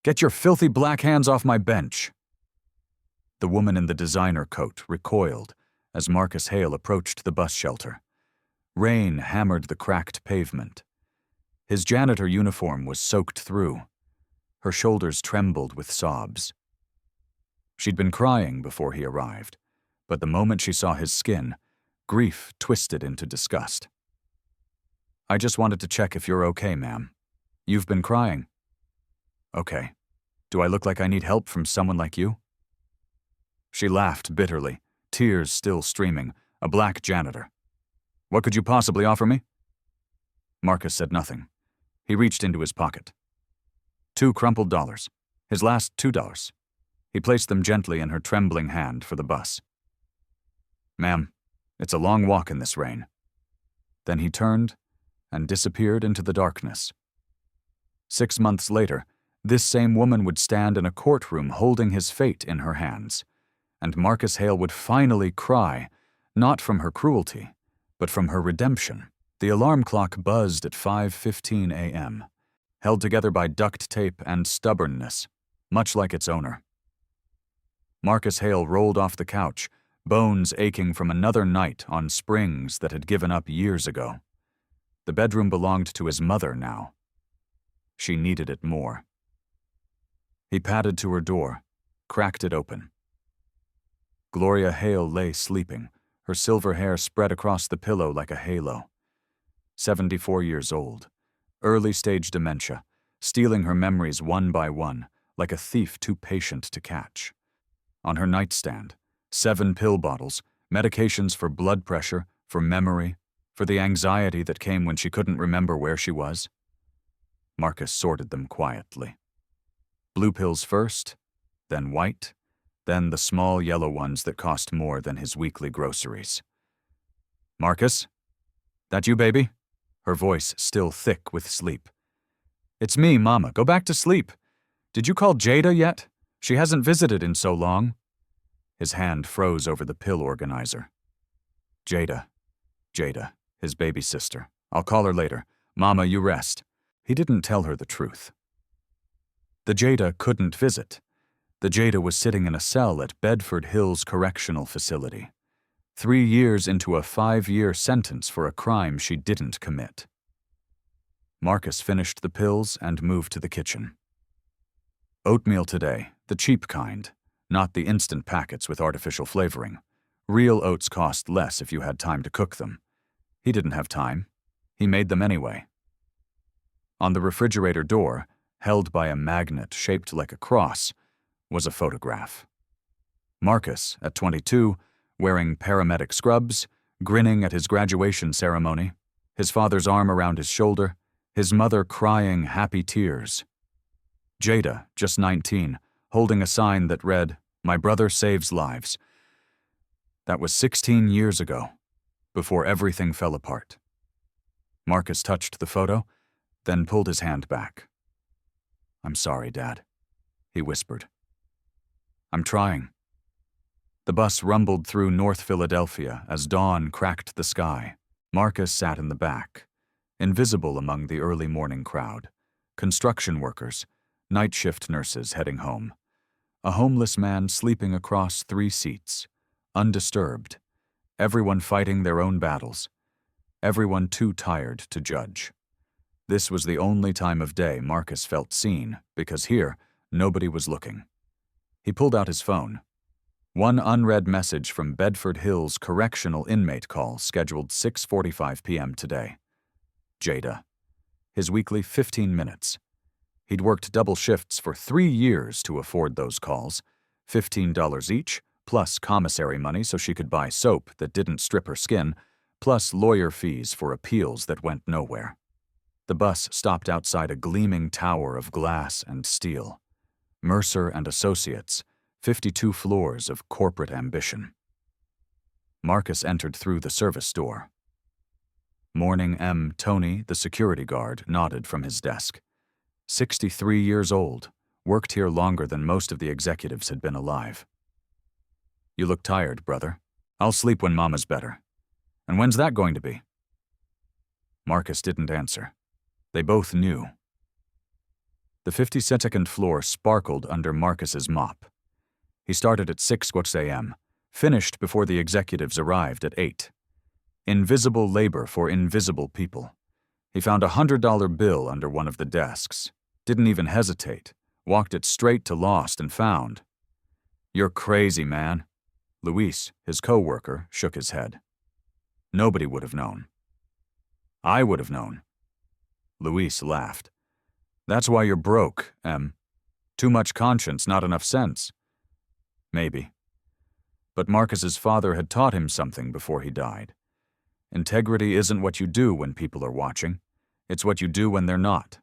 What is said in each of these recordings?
Get your filthy black hands off my bench. The woman in the designer coat recoiled as Marcus Hale approached the bus shelter. Rain hammered the cracked pavement. His janitor uniform was soaked through. Her shoulders trembled with sobs. She'd been crying before he arrived, but the moment she saw his skin, grief twisted into disgust. I just wanted to check if you're okay, ma'am. You've been crying. Okay. Do I look like I need help from someone like you? She laughed bitterly, tears still streaming, a black janitor. What could you possibly offer me? Marcus said nothing. He reached into his pocket. 2 crumpled dollars, his last $2. He placed them gently in her trembling hand for the bus. Ma'am, it's a long walk in this rain. Then he turned and disappeared into the darkness. 6 months later, this same woman would stand in a courtroom holding his fate in her hands, and Marcus Hale would finally cry, not from her cruelty, but from her redemption. The alarm clock buzzed at 5:15 a.m., held together by duct tape and stubbornness, much like its owner. Marcus Hale rolled off the couch, bones aching from another night on springs that had given up years ago. The bedroom belonged to his mother now. She needed it more. He padded to her door, cracked it open. Gloria Hale lay sleeping, her silver hair spread across the pillow like a halo. 74 years old, early-stage dementia, stealing her memories one by one, like a thief too patient to catch. On her nightstand, 7 pill bottles, medications for blood pressure, for memory, for the anxiety that came when she couldn't remember where she was. Marcus sorted them quietly. Blue pills first, then white, then the small yellow ones that cost more than his weekly groceries. Marcus? That you, baby? Her voice still thick with sleep. It's me, Mama. Go back to sleep. Did you call Jada yet? She hasn't visited in so long. His hand froze over the pill organizer. Jada, his baby sister. I'll call her later. Mama, you rest. He didn't tell her the truth. The Jada couldn't visit. The Jada was sitting in a cell at Bedford Hills Correctional Facility, 3 years into a 5-year sentence for a crime she didn't commit. Marcus finished the pills and moved to the kitchen. Oatmeal today, the cheap kind, not the instant packets with artificial flavoring. Real oats cost less if you had time to cook them. He didn't have time. He made them anyway. On the refrigerator door, held by a magnet shaped like a cross, was a photograph. Marcus, at 22, wearing paramedic scrubs, grinning at his graduation ceremony, his father's arm around his shoulder, his mother crying happy tears. Jada, just 19, holding a sign that read, "My brother saves lives." That was 16 years ago, before everything fell apart. Marcus touched the photo, then pulled his hand back. "I'm sorry, Dad," he whispered. "I'm trying." The bus rumbled through North Philadelphia as dawn cracked the sky. Marcus sat in the back, invisible among the early morning crowd. Construction workers, night shift nurses heading home. A homeless man sleeping across 3 seats, undisturbed. Everyone fighting their own battles. Everyone too tired to judge. This was the only time of day Marcus felt seen, because here, nobody was looking. He pulled out his phone. One unread message from Bedford Hills correctional inmate call scheduled 6:45 p.m. today. Jada. His weekly 15 minutes. He'd worked double shifts for 3 years to afford those calls, $15 each, plus commissary money so she could buy soap that didn't strip her skin, plus lawyer fees for appeals that went nowhere. The bus stopped outside a gleaming tower of glass and steel. Mercer and Associates, 52 floors of corporate ambition. Marcus entered through the service door. Morning M. Tony, the security guard, nodded from his desk. 63 years old, worked here longer than most of the executives had been alive. "You look tired, brother. I'll sleep when Mama's better. And when's that going to be?" Marcus didn't answer. They both knew. The 52nd floor sparkled under Marcus's mop. He started at 6 a.m., finished before the executives arrived at 8. Invisible labor for invisible people. He found a $100 bill under one of the desks. Didn't even hesitate. Walked it straight to Lost and found. "You're crazy, man." Luis, his co-worker, shook his head. "Nobody would have known." "I would have known." Luis laughed. "That's why you're broke, Em. Too much conscience, not enough sense." Maybe. But Marcus's father had taught him something before he died. Integrity isn't what you do when people are watching. It's what you do when they're not.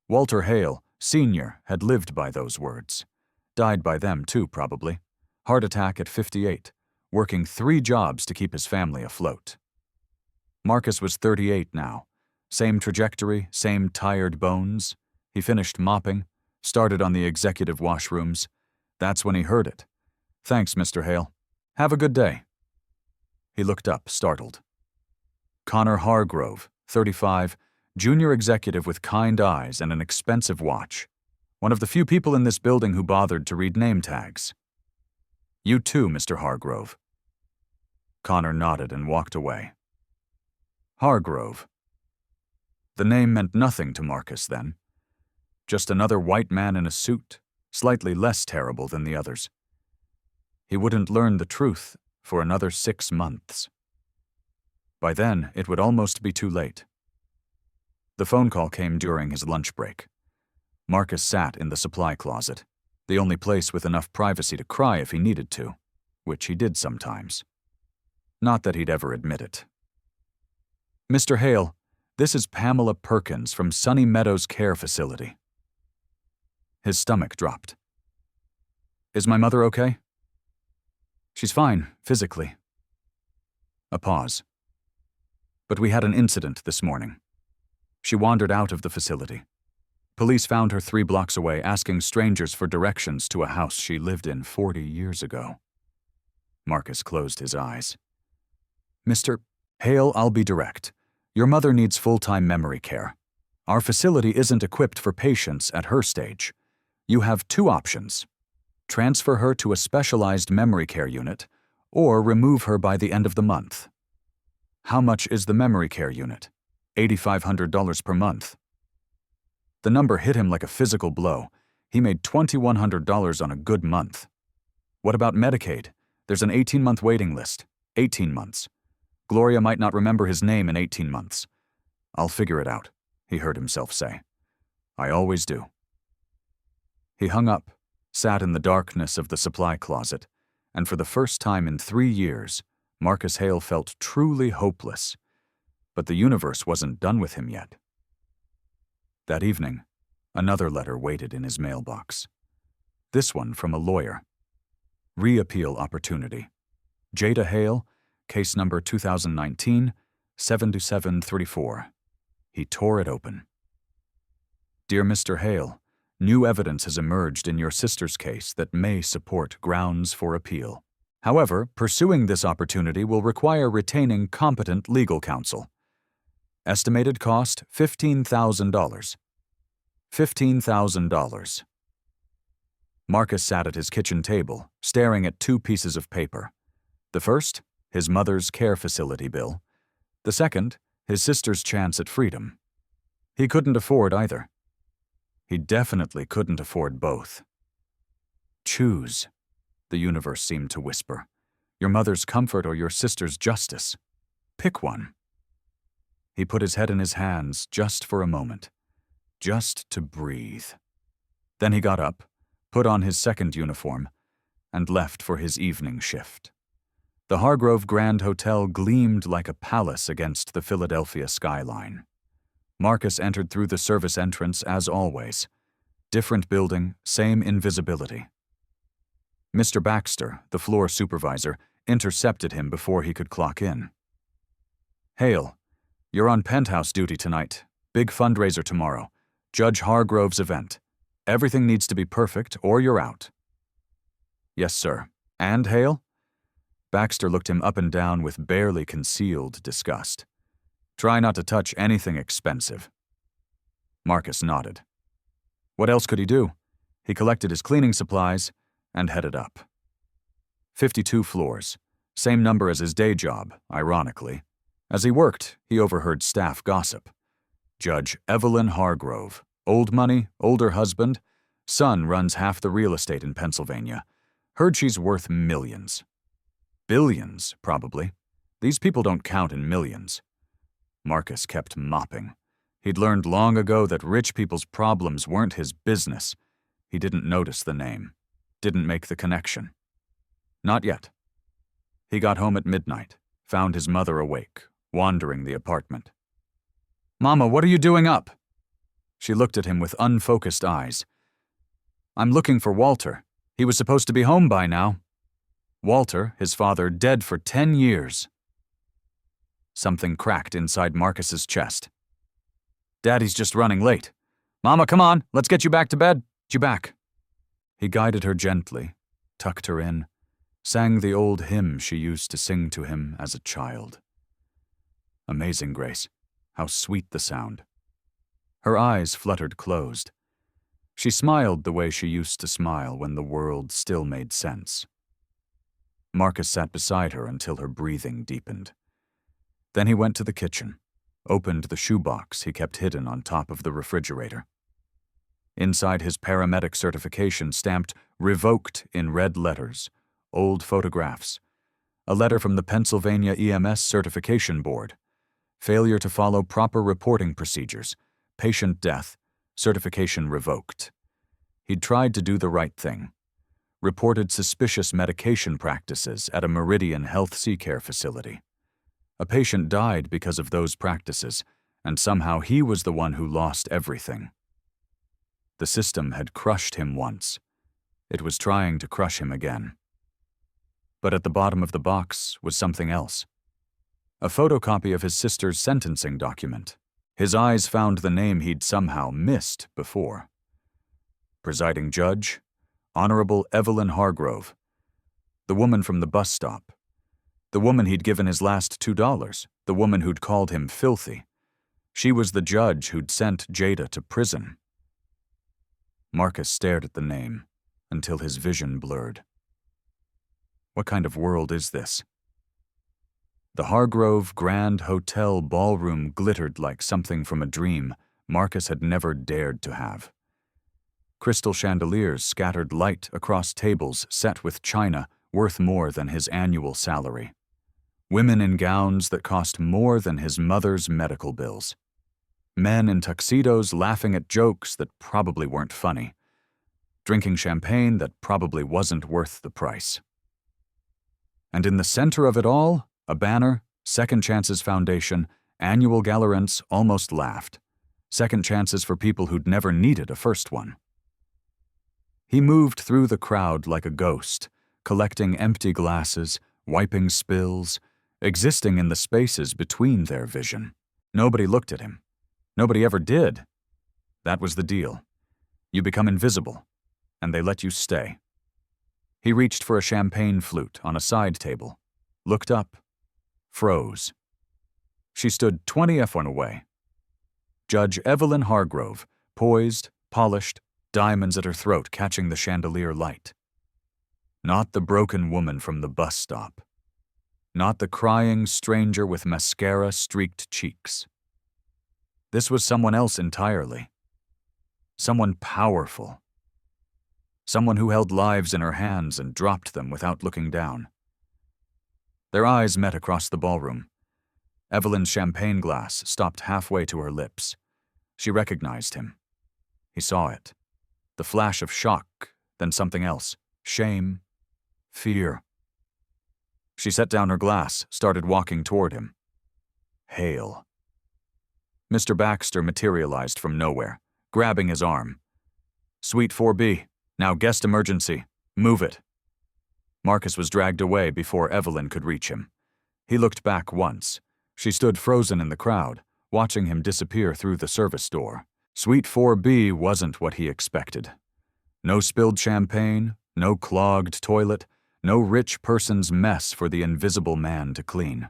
Walter Hale, Sr., had lived by those words. Died by them too, probably. Heart attack at 58, working 3 jobs to keep his family afloat. Marcus was 38 now. Same trajectory, same tired bones. He finished mopping, started on the executive washrooms. That's when he heard it. "Thanks, Mr. Hale. Have a good day." He looked up, startled. Connor Hargrove, 35, junior executive with kind eyes and an expensive watch. One of the few people in this building who bothered to read name tags. "You too, Mr. Hargrove." Connor nodded and walked away. Hargrove. The name meant nothing to Marcus then. Just another white man in a suit, slightly less terrible than the others. He wouldn't learn the truth for another 6 months. By then, it would almost be too late. The phone call came during his lunch break. Marcus sat in the supply closet, the only place with enough privacy to cry if he needed to, which he did sometimes. Not that he'd ever admit it. "Mr. Hale, this is Pamela Perkins from Sunny Meadows Care Facility." His stomach dropped. "Is my mother okay?" "She's fine, physically." A pause. "But we had an incident this morning. She wandered out of the facility. Police found her 3 blocks away asking strangers for directions to a house she lived in 40 years ago." Marcus closed his eyes. "Mr. Hale, I'll be direct. Your mother needs full-time memory care. Our facility isn't equipped for patients at her stage. You have 2 options. Transfer her to a specialized memory care unit, or remove her by the end of the month." "How much is the memory care unit?" $8,500 per month. The number hit him like a physical blow. He made $2,100 on a good month. "What about Medicaid? There's an 18-month waiting list. 18 months. Gloria might not remember his name in 18 months. I'll figure it out," he heard himself say. "I always do." He hung up, sat in the darkness of the supply closet, and for the first time in 3 years, Marcus Hale felt truly hopeless. But the universe wasn't done with him yet. That evening, another letter waited in his mailbox. This one from a lawyer. Reappeal opportunity. Jada Hale, case number 2019-7734. He tore it open. "Dear Mr. Hale, new evidence has emerged in your sister's case that may support grounds for appeal. However, pursuing this opportunity will require retaining competent legal counsel. Estimated cost $15,000. $15,000. Marcus sat at his kitchen table, staring at 2 pieces of paper. The first, his mother's care facility bill. The second, his sister's chance at freedom. He couldn't afford either. He definitely couldn't afford both. "Choose," the universe seemed to whisper. "Your mother's comfort or your sister's justice. Pick one." He put his head in his hands just for a moment, just to breathe. Then he got up, put on his second uniform, and left for his evening shift. The Hargrove Grand Hotel gleamed like a palace against the Philadelphia skyline. Marcus entered through the service entrance as always. Different building, same invisibility. Mr. Baxter, the floor supervisor, intercepted him before he could clock in. "Hale, you're on penthouse duty tonight. Big fundraiser tomorrow. Judge Hargrove's event. Everything needs to be perfect or you're out." "Yes, sir. And Hale?" Baxter looked him up and down with barely concealed disgust. "Try not to touch anything expensive." Marcus nodded. What else could he do? He collected his cleaning supplies and headed up. 52 floors, same number as his day job, ironically. As he worked, he overheard staff gossip. Judge Evelyn Hargrove, old money, older husband, son runs half the real estate in Pennsylvania. Heard she's worth millions. Billions, probably. These people don't count in millions. Marcus kept mopping. He'd learned long ago that rich people's problems weren't his business. He didn't notice the name, didn't make the connection. Not yet. He got home at midnight, found his mother awake, wandering the apartment. "Mama, what are you doing up?" She looked at him with unfocused eyes. "I'm looking for Walter. He was supposed to be home by now." Walter, his father, dead for 10 years. Something cracked inside Marcus's chest. "Daddy's just running late. Mama, come on, let's get you back to bed. Get you back." He guided her gently, tucked her in, sang the old hymn she used to sing to him as a child. Amazing grace, how sweet the sound. Her eyes fluttered closed. She smiled the way she used to smile when the world still made sense. Marcus sat beside her until her breathing deepened. Then he went to the kitchen, opened the shoebox he kept hidden on top of the refrigerator. Inside his paramedic certification stamped "Revoked" in red letters, old photographs, a letter from the Pennsylvania EMS Certification Board, failure to follow proper reporting procedures, patient death, certification revoked. He'd tried to do the right thing, reported suspicious medication practices at a Meridian Health Care facility. A patient died because of those practices, and somehow he was the one who lost everything. The system had crushed him once. It was trying to crush him again. But at the bottom of the box was something else. A photocopy of his sister's sentencing document. His eyes found the name he'd somehow missed before. Presiding Judge, Honorable Evelyn Hargrove. The woman from the bus stop. The woman he'd given his last $2, the woman who'd called him filthy. She was the judge who'd sent Jada to prison. Marcus stared at the name until his vision blurred. What kind of world is this? The Hargrove Grand Hotel ballroom glittered like something from a dream Marcus had never dared to have. Crystal chandeliers scattered light across tables set with china worth more than his annual salary. Women in gowns that cost more than his mother's medical bills. Men in tuxedos laughing at jokes that probably weren't funny. Drinking champagne that probably wasn't worth the price. And in the center of it all, a banner, Second Chances Foundation, annual gala rents almost laughed. Second chances for people who'd never needed a first one. He moved through the crowd like a ghost, collecting empty glasses, wiping spills, existing in the spaces between their vision. Nobody looked at him. Nobody ever did. That was the deal. You become invisible, and they let you stay. He reached for a champagne flute on a side table, looked up, froze. She stood 20 F1 away. Judge Evelyn Hargrove, poised, polished, diamonds at her throat catching the chandelier light. Not the broken woman from the bus stop. Not the crying stranger with mascara-streaked cheeks. This was someone else entirely. Someone powerful. Someone who held lives in her hands and dropped them without looking down. Their eyes met across the ballroom. Evelyn's champagne glass stopped halfway to her lips. She recognized him. He saw it. The flash of shock, then something else. Shame. Fear. She set down her glass, started walking toward him. Hail. Mr. Baxter materialized from nowhere, grabbing his arm. Suite 4B, now guest emergency. Move it. Marcus was dragged away before Evelyn could reach him. He looked back once. She stood frozen in the crowd, watching him disappear through the service door. Suite 4B wasn't what he expected. No spilled champagne, no clogged toilet, no rich person's mess for the invisible man to clean.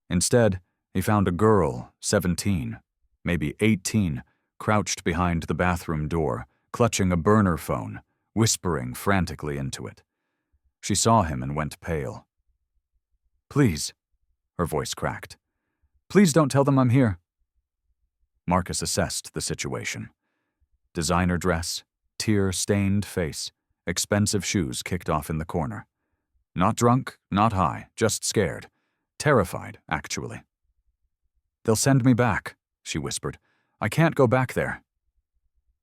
Instead, he found a girl, 17, maybe 18, crouched behind the bathroom door, clutching a burner phone, whispering frantically into it. She saw him and went pale. "Please," her voice cracked. "Please don't tell them I'm here." Marcus assessed the situation. Designer dress, tear-stained face, expensive shoes kicked off in the corner. Not drunk, not high, just scared. Terrified, actually. "They'll send me back," she whispered. "I can't go back there."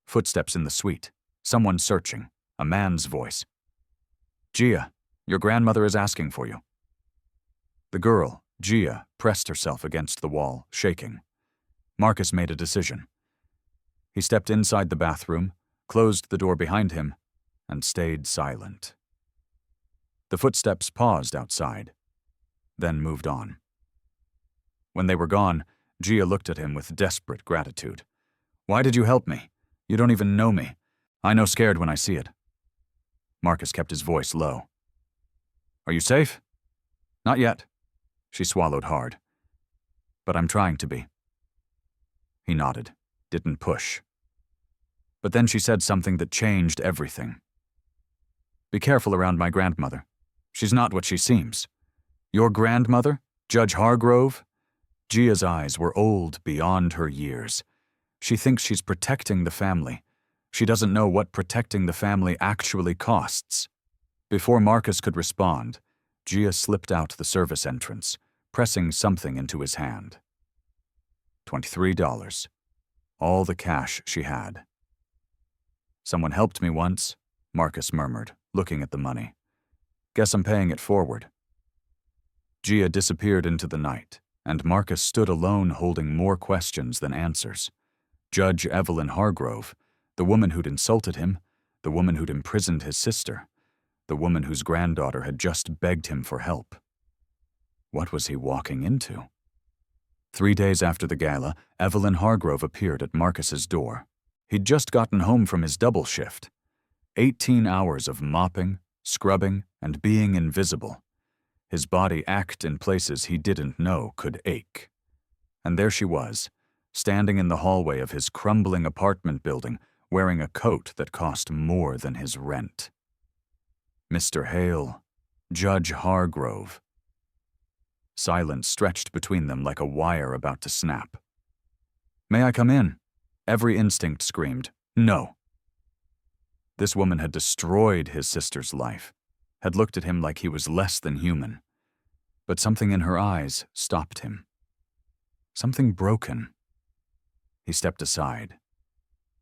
Footsteps in the suite. Someone searching. A man's voice. "Gia, your grandmother is asking for you." The girl, Gia, pressed herself against the wall, shaking. Marcus made a decision. He stepped inside the bathroom, closed the door behind him, and stayed silent. The footsteps paused outside, then moved on. When they were gone, Gia looked at him with desperate gratitude. "Why did you help me? You don't even know me. I know scared when I see it." Marcus kept his voice low. "Are you safe?" "Not yet." She swallowed hard. "But I'm trying to be." He nodded, didn't push. But then she said something that changed everything. "Be careful around my grandmother. She's not what she seems." "Your grandmother? Judge Hargrove?" Gia's eyes were old beyond her years. She thinks she's protecting the family. She doesn't know what protecting the family actually costs. Before Marcus could respond, Gia slipped out the service entrance, pressing something into his hand. $23. All the cash she had. "Someone helped me once," Marcus murmured, looking at the money. "Guess I'm paying it forward." Gia disappeared into the night, and Marcus stood alone holding more questions than answers. Judge Evelyn Hargrove, the woman who'd insulted him, the woman who'd imprisoned his sister, the woman whose granddaughter had just begged him for help. What was he walking into? 3 days after the gala, Evelyn Hargrove appeared at Marcus's door. He'd just gotten home from his double shift. 18 hours of mopping, scrubbing, and being invisible. His body ached in places he didn't know could ache. And there she was, standing in the hallway of his crumbling apartment building, wearing a coat that cost more than his rent. Mr. Hale, Judge Hargrove. Silence stretched between them like a wire about to snap. "May I come in?" Every instinct screamed, "No." This woman had destroyed his sister's life, had looked at him like he was less than human. But something in her eyes stopped him. Something broken. He stepped aside.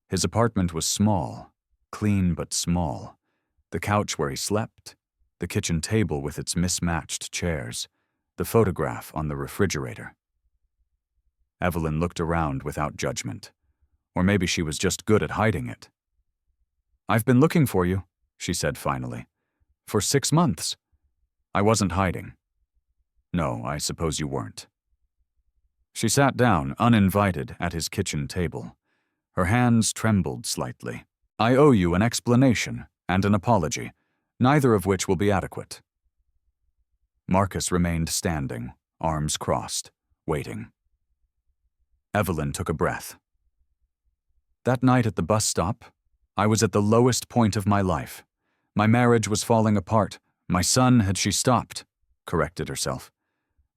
His apartment was small, clean but small. The couch where he slept, the kitchen table with its mismatched chairs, the photograph on the refrigerator. Evelyn looked around without judgment. Or maybe she was just good at hiding it. "I've been looking for you," she said finally. "For 6 months." "I wasn't hiding." "No, I suppose you weren't." She sat down, uninvited, at his kitchen table. Her hands trembled slightly. "I owe you an explanation and an apology, neither of which will be adequate." Marcus remained standing, arms crossed, waiting. Evelyn took a breath. "That night at the bus stop, I was at the lowest point of my life. My marriage was falling apart. My son had she stopped," corrected herself.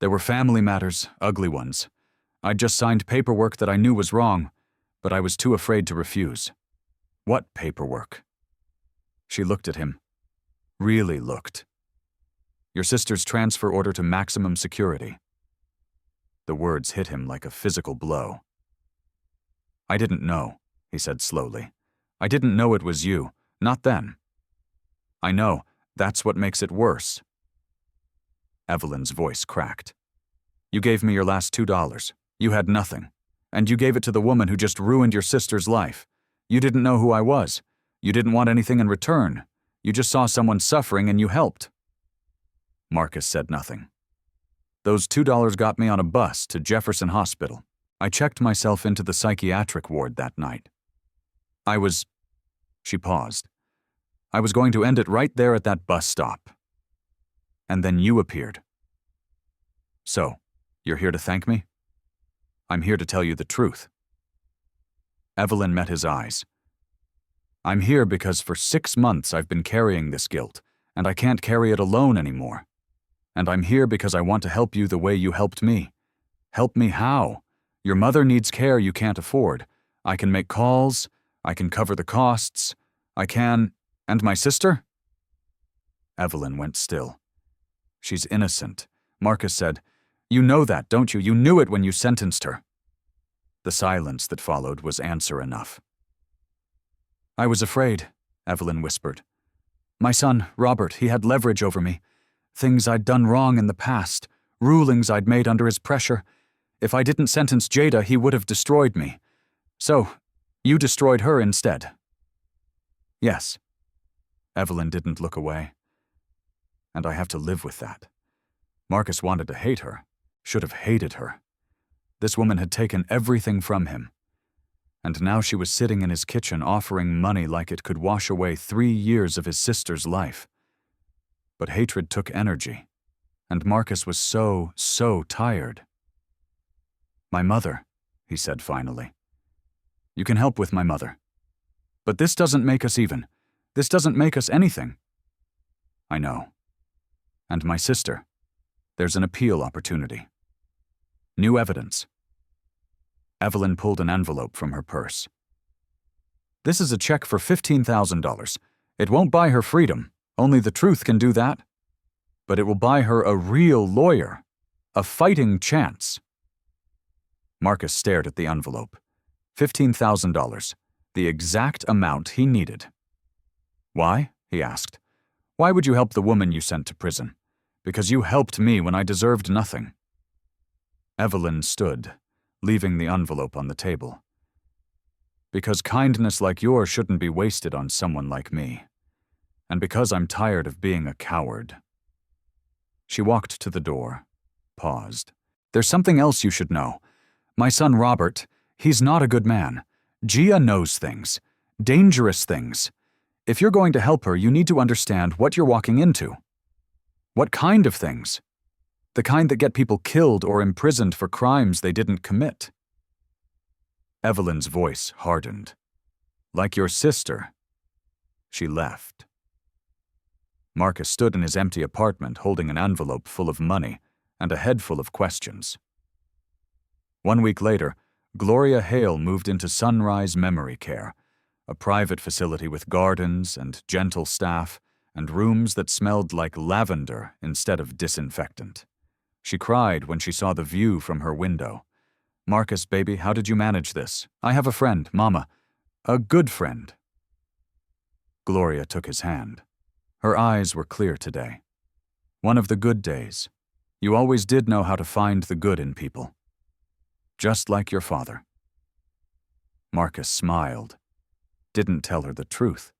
"There were family matters, ugly ones. I'd just signed paperwork that I knew was wrong, but I was too afraid to refuse." "What paperwork?" She looked at him. Really looked. "Your sister's transfer order to maximum security." The words hit him like a physical blow. "I didn't know," he said slowly. "I didn't know it was you. Not then." "I know. That's what makes it worse." Evelyn's voice cracked. "You gave me your last $2. You had nothing. And you gave it to the woman who just ruined your sister's life. You didn't know who I was. You didn't want anything in return. You just saw someone suffering and you helped." Marcus said nothing. "Those $2 got me on a bus to Jefferson Hospital. I checked myself into the psychiatric ward that night. She paused. "I was going to end it right there at that bus stop. And then you appeared. So, you're here to thank me?" "I'm here to tell you the truth." Evelyn met his eyes. I'm here because for 6 months I've been carrying this guilt, and I can't carry it alone anymore. And I'm here because I want to help you the way you helped me. Help me how? Your mother needs care you can't afford. I can make calls. I can cover the costs. I can… And my sister? Evelyn went still. She's innocent. Marcus said, You know that, don't you? You knew it when you sentenced her. The silence that followed was answer enough. I was afraid, Evelyn whispered. My son, Robert, he had leverage over me. Things I'd done wrong in the past, rulings I'd made under his pressure. If I didn't sentence Jada, he would have destroyed me. So, you destroyed her instead. Yes. Evelyn didn't look away. And I have to live with that. Marcus wanted to hate her, should have hated her. This woman had taken everything from him. And now she was sitting in his kitchen offering money like it could wash away 3 years of his sister's life. But hatred took energy, and Marcus was so tired. My mother, he said finally. You can help with my mother. But this doesn't make us even. This doesn't make us anything. I know. And my sister. There's an appeal opportunity. New evidence. Evelyn pulled an envelope from her purse. This is a check for $15,000. It won't buy her freedom. Only the truth can do that. But it will buy her a real lawyer. A fighting chance. Marcus stared at the envelope. $15,000. The exact amount he needed. Why? He asked. Why would you help the woman you sent to prison? Because you helped me when I deserved nothing. Evelyn stood, leaving the envelope on the table. Because kindness like yours shouldn't be wasted on someone like me. And because I'm tired of being a coward. She walked to the door, paused. There's something else you should know. My son Robert, he's not a good man. Gia knows things. Dangerous things. If you're going to help her, you need to understand what you're walking into. What kind of things? The kind that get people killed or imprisoned for crimes they didn't commit. Evelyn's voice hardened. Like your sister. She left. Marcus stood in his empty apartment holding an envelope full of money and a head full of questions. 1 week later, Gloria Hale moved into Sunrise Memory Care, a private facility with gardens and gentle staff and rooms that smelled like lavender instead of disinfectant. She cried when she saw the view from her window. Marcus, baby, how did you manage this? I have a friend, Mama. A good friend. Gloria took his hand. Her eyes were clear today. One of the good days. You always did know how to find the good in people. Just like your father. Marcus smiled. Didn't tell her the truth.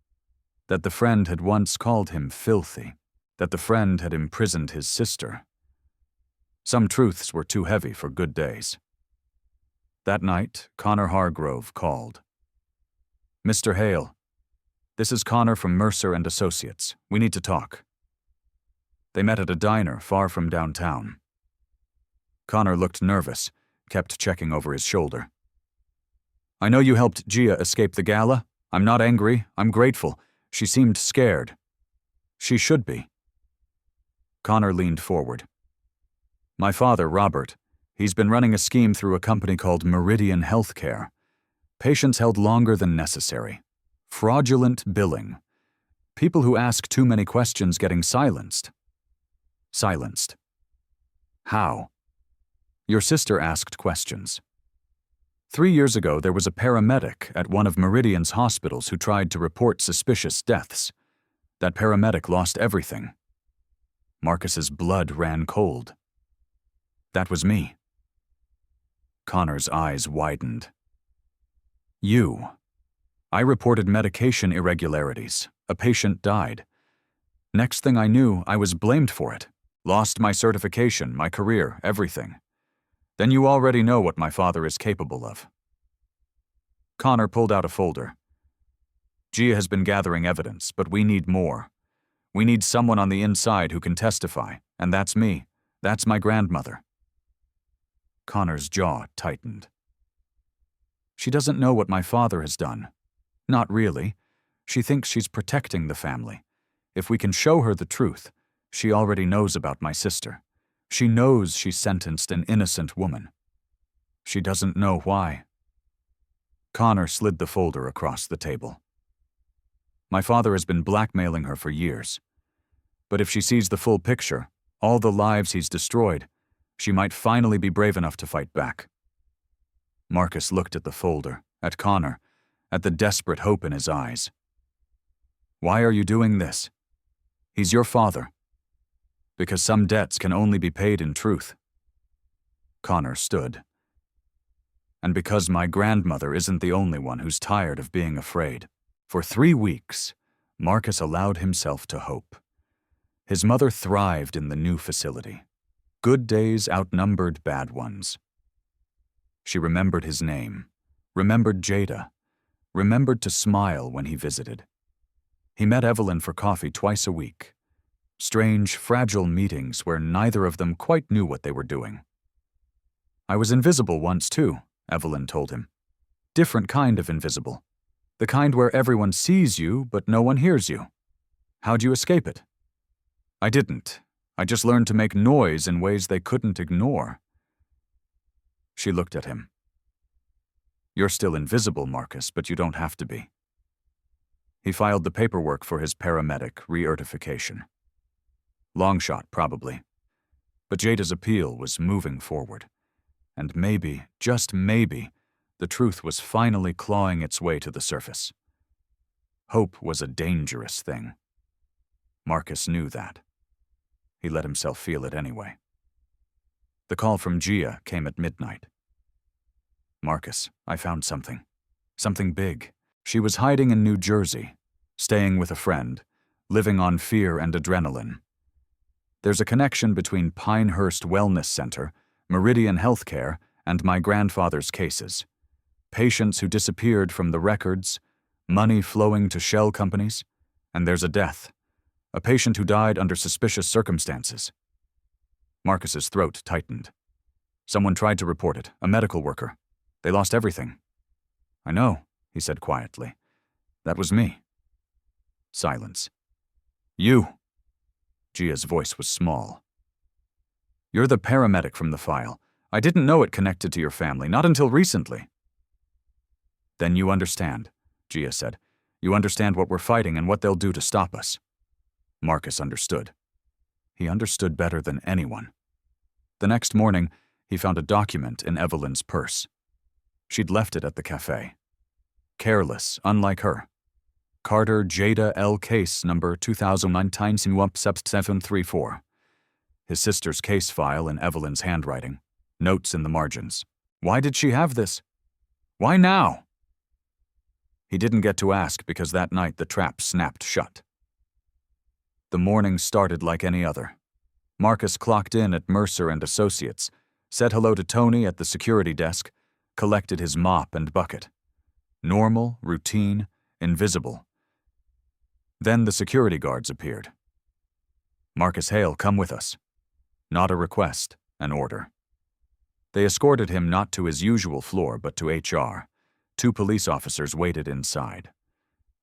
That the friend had once called him filthy. That the friend had imprisoned his sister. Some truths were too heavy for good days. That night, Connor Hargrove called. Mr. Hale, this is Connor from Mercer and Associates. We need to talk. They met at a diner far from downtown. Connor looked nervous, kept checking over his shoulder. I know you helped Gia escape the gala. I'm not angry. I'm grateful. She seemed scared. She should be. Connor leaned forward. My father, Robert, he's been running a scheme through a company called Meridian Healthcare. Patients held longer than necessary. Fraudulent billing. People who ask too many questions getting silenced. Silenced. How? Your sister asked questions. 3 years ago, there was a paramedic at one of Meridian's hospitals who tried to report suspicious deaths. That paramedic lost everything. Marcus's blood ran cold. That was me. Connor's eyes widened. You. I reported medication irregularities. A patient died. Next thing I knew, I was blamed for it. Lost my certification, my career, everything. Then you already know what my father is capable of. Connor pulled out a folder. Gia has been gathering evidence, but we need more. We need someone on the inside who can testify, and that's me. That's my grandmother. Connor's jaw tightened. She doesn't know what my father has done. Not really. She thinks she's protecting the family. If we can show her the truth, she already knows about my sister. She knows she sentenced an innocent woman. She doesn't know why. Connor slid the folder across the table. My father has been blackmailing her for years. But if she sees the full picture, all the lives he's destroyed, she might finally be brave enough to fight back. Marcus looked at the folder, at Connor, at the desperate hope in his eyes. Why are you doing this? He's your father. Because some debts can only be paid in truth. Connor stood. And because my grandmother isn't the only one who's tired of being afraid. For 3 weeks, Marcus allowed himself to hope. His mother thrived in the new facility. Good days outnumbered bad ones. She remembered his name, remembered Jada, remembered to smile when he visited. He met Evelyn for coffee twice a week. Strange, fragile meetings where neither of them quite knew what they were doing. I was invisible once too, Evelyn told him. Different kind of invisible. The kind where everyone sees you, but no one hears you. How'd you escape it? I didn't. I just learned to make noise in ways they couldn't ignore. She looked at him. You're still invisible, Marcus, but you don't have to be. He filed the paperwork for his paramedic re-ertification. Long shot, probably. But Jada's appeal was moving forward. And maybe, just maybe, the truth was finally clawing its way to the surface. Hope was a dangerous thing. Marcus knew that. He let himself feel it anyway. The call from Gia came at midnight. Marcus, I found something. Something big. She was hiding in New Jersey, staying with a friend, living on fear and adrenaline. There's a connection between Pinehurst Wellness Center, Meridian Healthcare, and my grandfather's cases. Patients who disappeared from the records, money flowing to shell companies, and there's a death. A patient who died under suspicious circumstances. Marcus's throat tightened. Someone tried to report it, a medical worker. They lost everything. I know, he said quietly. That was me. Silence. You. Gia's voice was small. You're the paramedic from the file. I didn't know it connected to your family, not until recently. Then you understand, Gia said. You understand what we're fighting and what they'll do to stop us. Marcus understood. He understood better than anyone. The next morning, he found a document in Evelyn's purse. She'd left it at the cafe. Careless, unlike her. Carter Jada L. Case number 2019-734. His sister's case file in Evelyn's handwriting. Notes in the margins. Why did she have this? Why now? He didn't get to ask because that night the trap snapped shut. The morning started like any other. Marcus clocked in at Mercer and Associates, said hello to Tony at the security desk, collected his mop and bucket. Normal, routine, invisible. Then the security guards appeared. Marcus Hale, come with us. Not a request, an order. They escorted him not to his usual floor, but to HR. 2 police officers waited inside.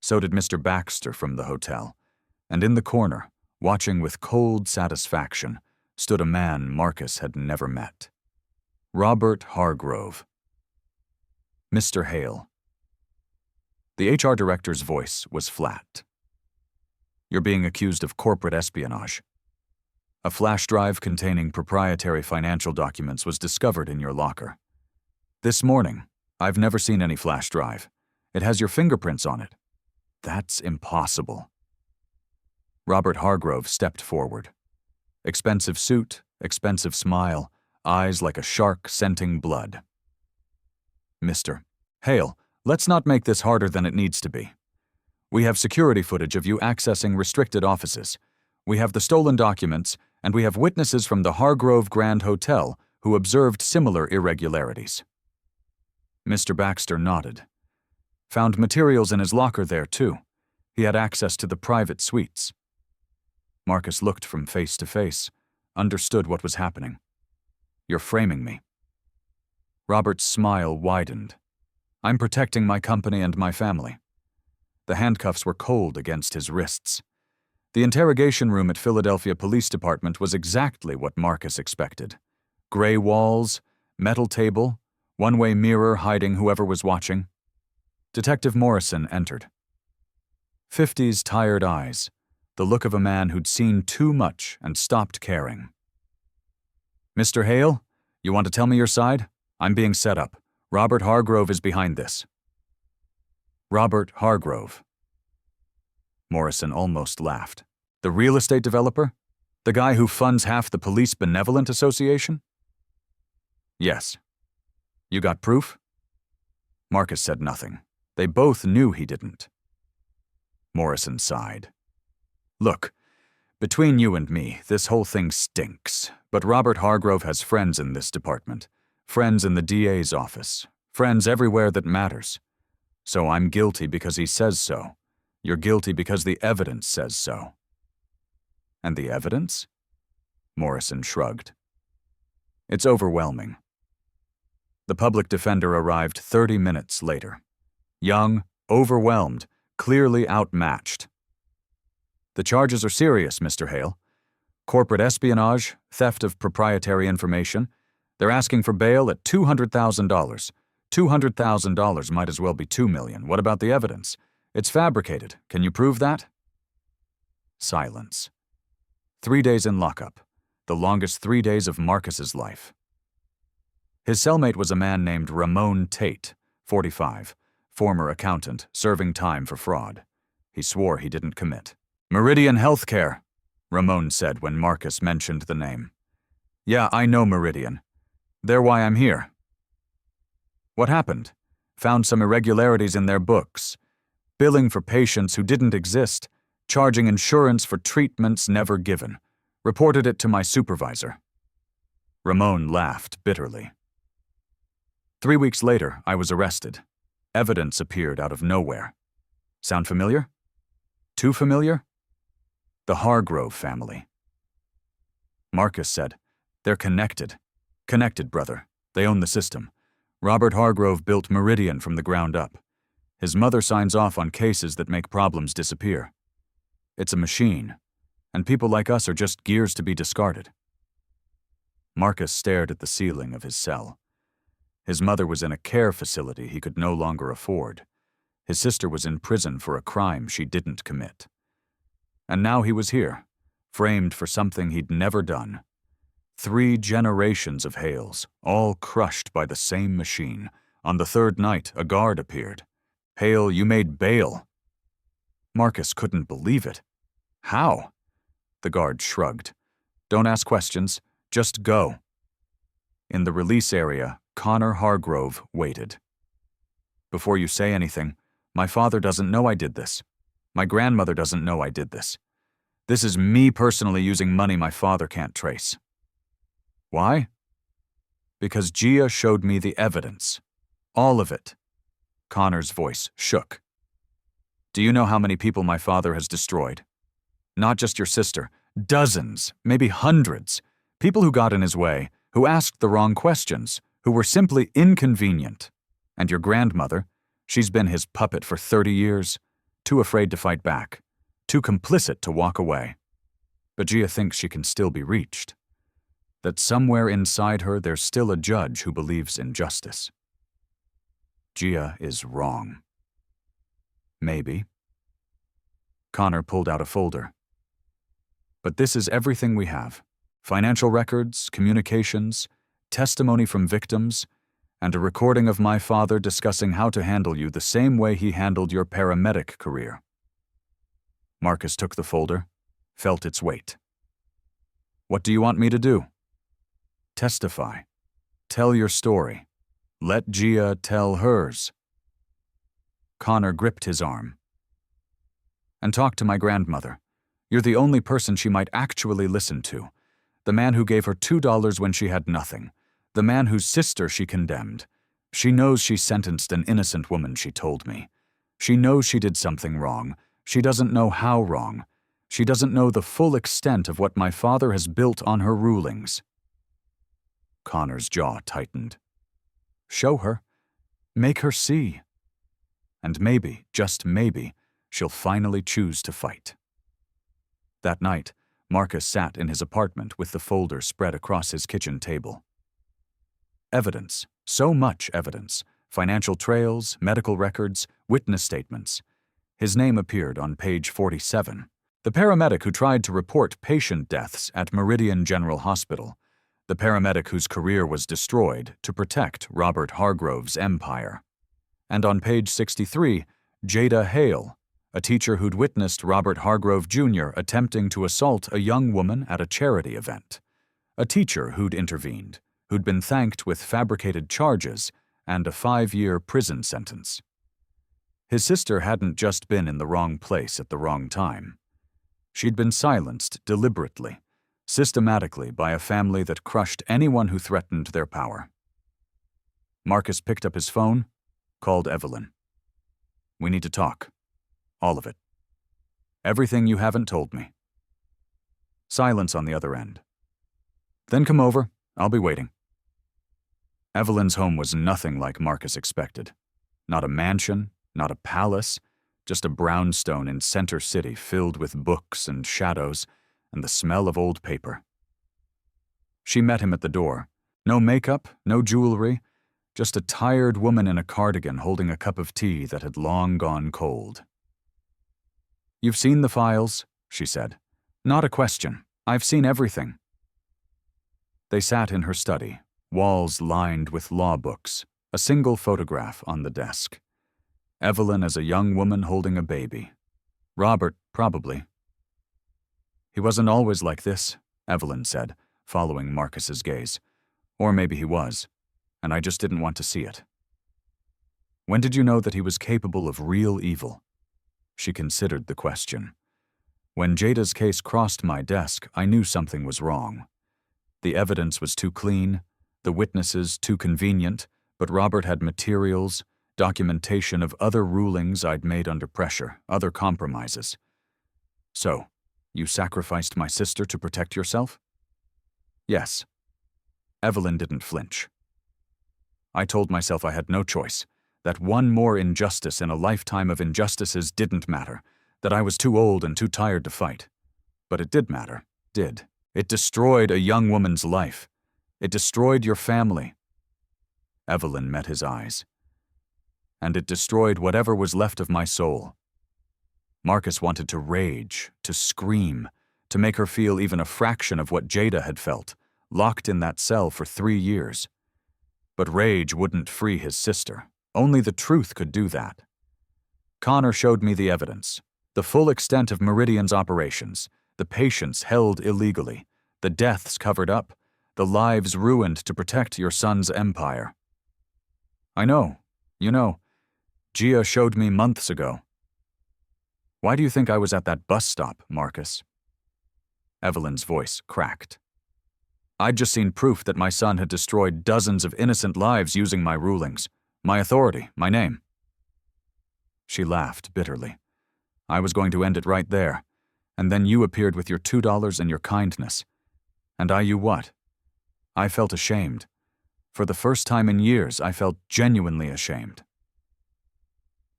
So did Mr. Baxter from the hotel. And in the corner, watching with cold satisfaction, stood a man Marcus had never met. Robert Hargrove. Mr. Hale. The HR director's voice was flat. You're being accused of corporate espionage. A flash drive containing proprietary financial documents was discovered in your locker. This morning, I've never seen any flash drive. It has your fingerprints on it. That's impossible. Robert Hargrove stepped forward. Expensive suit, expensive smile, eyes like a shark scenting blood. Mr. Hale, let's not make this harder than it needs to be. We have security footage of you accessing restricted offices. We have the stolen documents, and we have witnesses from the Hargrove Grand Hotel who observed similar irregularities. Mr. Baxter nodded. Found materials in his locker there, too. He had access to the private suites. Marcus looked from face to face, understood what was happening. You're framing me. Robert's smile widened. I'm protecting my company and my family." The handcuffs were cold against his wrists. The interrogation room at Philadelphia Police Department was exactly what Marcus expected. Gray walls, metal table, one-way mirror hiding whoever was watching. Detective Morrison entered. 50's tired eyes, the look of a man who'd seen too much and stopped caring. "Mr. Hale, you want to tell me your side? I'm being set up. Robert Hargrove is behind this." Robert Hargrove. Morrison almost laughed. "The real estate developer? The guy who funds half the Police Benevolent Association?" "Yes." "You got proof?" Marcus said nothing. They both knew he didn't. Morrison sighed. "Look, between you and me, this whole thing stinks, but Robert Hargrove has friends in this department, friends in the DA's office, friends everywhere that matters. So I'm guilty because he says so. You're guilty because the evidence says so." "And the evidence?" Morrison shrugged. "It's overwhelming." The public defender arrived 30 minutes later. Young, overwhelmed, clearly outmatched. "The charges are serious, Mr. Hale. Corporate espionage, theft of proprietary information. They're asking for bail at $200,000. $200,000 might as well be $2 million. What about the evidence? It's fabricated. Can you prove that?" Silence. 3 days in lockup, the longest 3 days of Marcus's life. His cellmate was a man named Ramon Tate, 45, former accountant, serving time for fraud. He swore he didn't commit. "Meridian Healthcare," Ramon said when Marcus mentioned the name. "Yeah, I know Meridian. They're why I'm here." "What happened?" "Found some irregularities in their books. Billing for patients who didn't exist, charging insurance for treatments never given. Reported it to my supervisor." Ramon laughed bitterly. 3 weeks later, I was arrested. Evidence appeared out of nowhere. Sound familiar? Too familiar? The Hargrove family. Marcus said, "They're connected. Connected, brother. They own the system. Robert Hargrove built Meridian from the ground up. His mother signs off on cases that make problems disappear. It's a machine, and people like us are just gears to be discarded." Marcus stared at the ceiling of his cell. His mother was in a care facility he could no longer afford. His sister was in prison for a crime she didn't commit. And now he was here, framed for something he'd never done. 3 generations of Hales, all crushed by the same machine. On the 3rd night, a guard appeared. "Hale, you made bail." Marcus couldn't believe it. "How?" The guard shrugged. "Don't ask questions. Just go." In the release area, Connor Hargrove waited. "Before you say anything, my father doesn't know I did this. My grandmother doesn't know I did this. This is me personally using money my father can't trace." "Why?" "Because Gia showed me the evidence. All of it." Connor's voice shook. "Do you know how many people my father has destroyed? Not just your sister. Dozens, maybe hundreds. People who got in his way, who asked the wrong questions, who were simply inconvenient. And your grandmother, she's been his puppet for 30 years, too afraid to fight back, too complicit to walk away. But Gia thinks she can still be reached. That somewhere inside her there's still a judge who believes in justice. Gia is wrong. Maybe." Connor pulled out a folder. "But this is everything we have. Financial records, communications, testimony from victims, and a recording of my father discussing how to handle you the same way he handled your paramedic career." Marcus took the folder, felt its weight. "What do you want me to do?" "Testify. Tell your story. Let Gia tell hers." Connor gripped his arm. "And talk to my grandmother. You're the only person she might actually listen to. The man who gave her $2 when she had nothing. The man whose sister she condemned. She knows she sentenced an innocent woman, she told me. She knows she did something wrong. She doesn't know how wrong. She doesn't know the full extent of what my father has built on her rulings." Connor's jaw tightened. "Show her. Make her see. And maybe, just maybe, she'll finally choose to fight. That night, Marcus sat in his apartment with the folder spread across his kitchen table. Evidence, so much evidence, financial trails, medical records, witness statements. His name appeared on page 47. The paramedic who tried to report patient deaths at Meridian General Hospital. The paramedic whose career was destroyed to protect Robert Hargrove's empire. And on page 63, Jada Hale, a teacher who'd witnessed Robert Hargrove Jr. attempting to assault a young woman at a charity event. A teacher who'd intervened, who'd been thanked with fabricated charges and a 5-year prison sentence. His sister hadn't just been in the wrong place at the wrong time. She'd been silenced deliberately, systematically by a family that crushed anyone who threatened their power. Marcus picked up his phone, called Evelyn. "We need to talk. All of it. Everything you haven't told me." Silence on the other end. "Then come over. I'll be waiting." Evelyn's home was nothing like Marcus expected. Not a mansion, not a palace, just a brownstone in Center City filled with books and shadows and the smell of old paper. She met him at the door. No makeup, no jewelry, just a tired woman in a cardigan holding a cup of tea that had long gone cold. "You've seen the files," she said. "Not a question. I've seen everything." They sat in her study, walls lined with law books, a single photograph on the desk. Evelyn as a young woman holding a baby. Robert, probably. "He wasn't always like this," Evelyn said, following Marcus's gaze. "Or maybe he was, and I just didn't want to see it." "When did you know that he was capable of real evil?" She considered the question. "When Jada's case crossed my desk, I knew something was wrong. The evidence was too clean, the witnesses too convenient, but Robert had materials, documentation of other rulings I'd made under pressure, other compromises. So, you sacrificed my sister to protect yourself?" "Yes." Evelyn didn't flinch. "I told myself I had no choice, that one more injustice in a lifetime of injustices didn't matter, that I was too old and too tired to fight. But it did matter, did. It destroyed a young woman's life. It destroyed your family." Evelyn met his eyes. "And it destroyed whatever was left of my soul." Marcus wanted to rage, to scream, to make her feel even a fraction of what Jada had felt, locked in that cell for 3 years. But rage wouldn't free his sister. Only the truth could do that. "Connor showed me the evidence, the full extent of Meridian's operations, the patients held illegally, the deaths covered up, the lives ruined to protect your son's empire." "I know. You know, Gia showed me months ago." "Why do you think I was at that bus stop, Marcus?" Evelyn's voice cracked. "I'd just seen proof that my son had destroyed dozens of innocent lives using my rulings, my authority, my name." She laughed bitterly. "I was going to end it right there, and then you appeared with your $2 and your kindness. And you what? I felt ashamed. For the first time in years, I felt genuinely ashamed."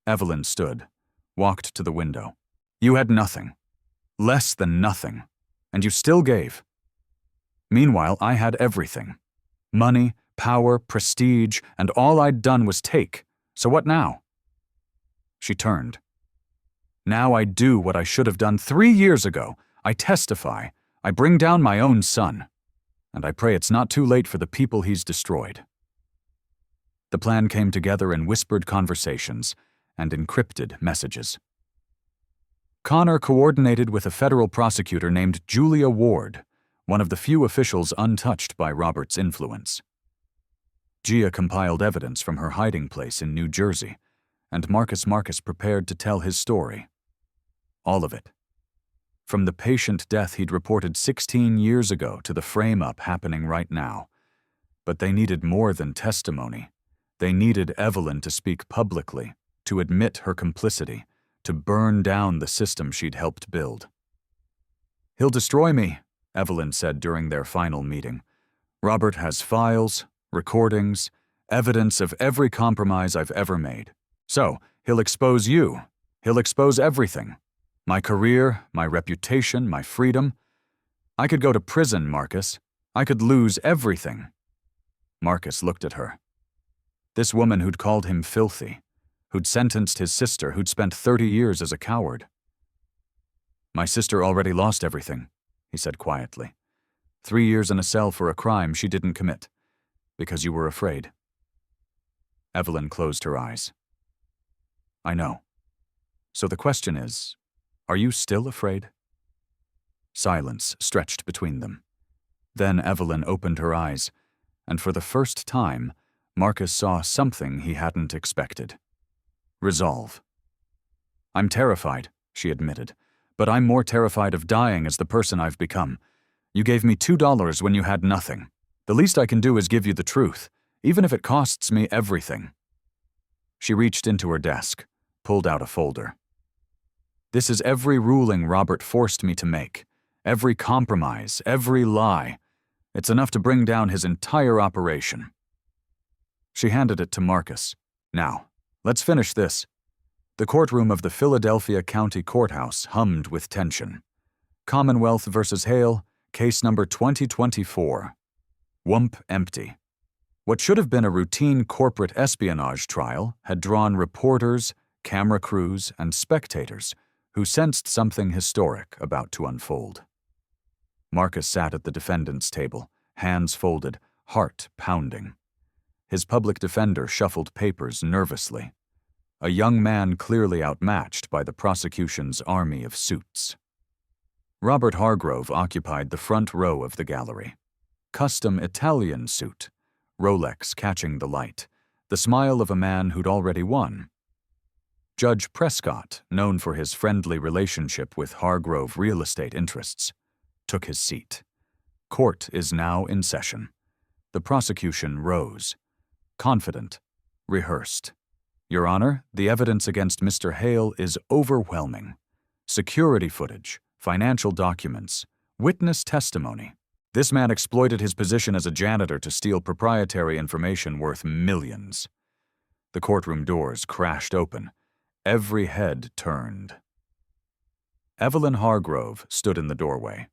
Evelyn stood, walked to the window. "You had nothing. Less than nothing. And you still gave. Meanwhile, I had everything. Money, power, prestige, and all I'd done was take. So what now?" She turned. "Now I do what I should have done 3 years ago. I testify. I bring down my own son. And I pray it's not too late for the people he's destroyed." The plan came together in whispered conversations and encrypted messages. Connor coordinated with a federal prosecutor named Julia Ward, one of the few officials untouched by Robert's influence. Gia compiled evidence from her hiding place in New Jersey, and Marcus prepared to tell his story. All of it. From the patient death he'd reported 16 years ago to the frame-up happening right now. But they needed more than testimony. They needed Evelyn to speak publicly, to admit her complicity, to burn down the system she'd helped build. "He'll destroy me," Evelyn said during their final meeting. "Robert has files, recordings, Evidence of every compromise I've ever made. So, he'll expose you. He'll expose everything. My career, my reputation, my freedom. I could go to prison, Marcus. I could lose everything. Marcus looked at her. This woman who'd called him filthy, who'd sentenced his sister, who'd spent 30 years as a coward. My sister already lost everything, he said quietly. 3 years in a cell for a crime she didn't commit, because you were afraid. Evelyn closed her eyes. I know. So the question is, are you still afraid? Silence stretched between them. Then Evelyn opened her eyes, and for the first time, Marcus saw something he hadn't expected. Resolve. I'm terrified, she admitted, but I'm more terrified of dying as the person I've become. You gave me $2 when you had nothing. The least I can do is give you the truth, even if it costs me everything. She reached into her desk, pulled out a folder. This is every ruling Robert forced me to make, every compromise, every lie. It's enough to bring down his entire operation. She handed it to Marcus. Now, let's finish this. The courtroom of the Philadelphia County Courthouse hummed with tension. Commonwealth versus Hale, case number 2024. Wump empty. What should have been a routine corporate espionage trial had drawn reporters, camera crews, and spectators who sensed something historic about to unfold. Marcus sat at the defendant's table, hands folded, heart pounding. His public defender shuffled papers nervously. A young man clearly outmatched by the prosecution's army of suits. Robert Hargrove occupied the front row of the gallery. Custom Italian suit, Rolex catching the light, the smile of a man who'd already won. Judge Prescott, known for his friendly relationship with Hargrove real estate interests, took his seat. Court is now in session. The prosecution rose. Confident, rehearsed. Your Honor, the evidence against Mr. Hale is overwhelming. Security footage, financial documents, witness testimony. This man exploited his position as a janitor to steal proprietary information worth millions. The courtroom doors crashed open. Every head turned. Evelyn Hargrove stood in the doorway,